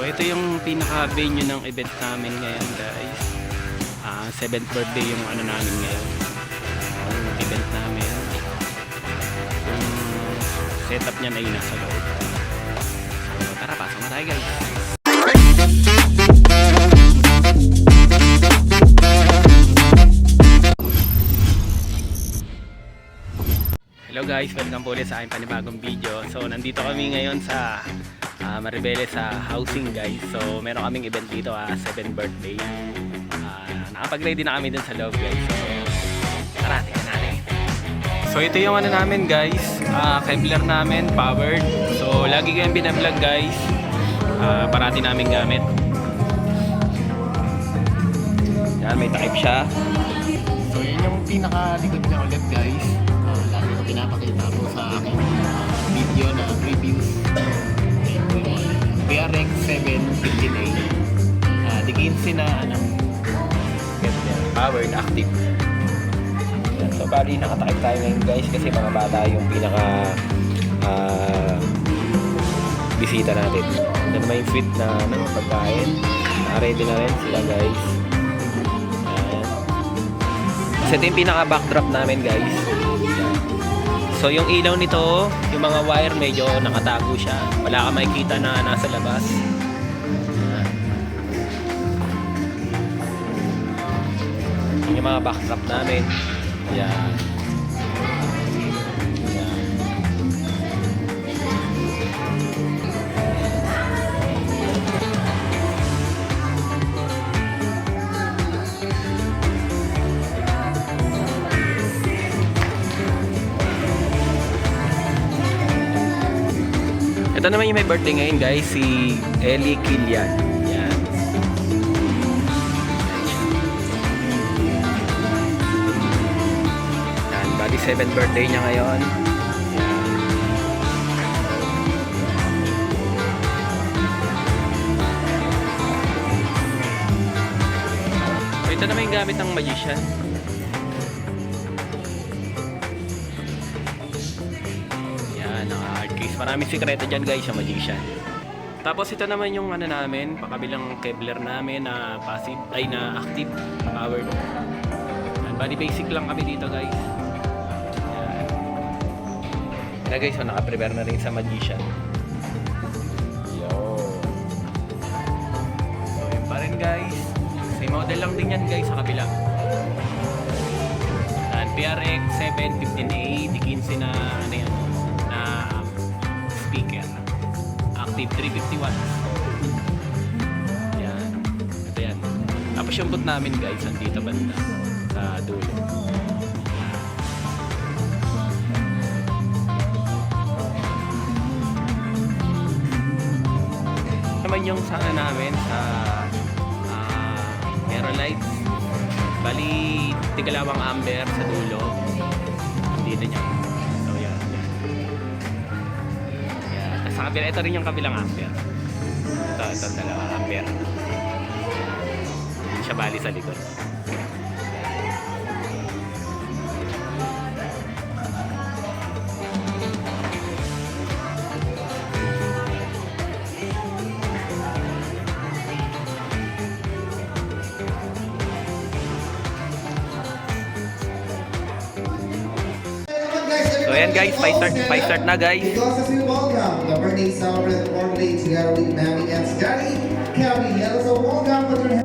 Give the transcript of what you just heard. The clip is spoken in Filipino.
So ito yung pinaka-venue ng event namin ngayon guys. 7th birthday yung ano namin ngayon. Yung event namin. Yung setup niya na yun nasa loob. So tara, pasok na tayo guys. Hello guys, welcome po ulit sa aking panibagong video. So nandito kami ngayon sa Maribeles sa housing guys. So meron kaming event dito 7th birthday. Nakapag-ready na kami dun sa loob guys. So tara, tingnan natin. So ito yung ano namin guys, Kevlar namin, powered. So lagi kayong binablog guys, parati namin gamit. Yan, may takip siya. So yun yung pinaka-likod niya ulit guys. Lagi ko pinapakita po sa aking video na reviews. PRX 715A. Di 15 na ano, powered, active. So bali nakatakip tayo ngayon guys kasi mga bata yung pinaka bisita natin. Ito naman yung sweet na pagkain. Ready na rin sila guys. Kasi ito yung pinaka backdrop namin guys. So yung ilaw nito, yung mga wire medyo nakatago siya. Wala ka makikita na nasa labas. Yung mga backdrop namin. Ayan. Ito naman yung may birthday ngayon guys, si Ellie Kilian. Yan. Yan, bali 7th birthday niya ngayon. Yan. So, ito naman yung gamit ng magician. Maraming sikreto dyan guys sa magician. Tapos ito naman yung ano namin, pakabilang Kevlar namin na passive, ay na active, powered. And body basic lang kami dito guys. Yan. Na guys, so naka-prepare na rin sa magician. Yo. So yun pa rin guys. Same model lang din yan guys sa kabila. And PRX 715A, di 15 na ano yan. Speaker active 350 watts. Yan, ito yan. Tapos yung boot namin guys nandito banda sa dulo. Naman yung sana namin sa Aero lights, bali tigalawang ampere sa dulo nandito niya. Sa kabila, ito rin yung kabilang ampere. Ito dalawang ampere. Hindi siya bali sa likod. So ayan guys, 5 start na guys. Because as we welcome the birthday celebrant together with Mami and Daddy, Kelly. Let us all welcome with your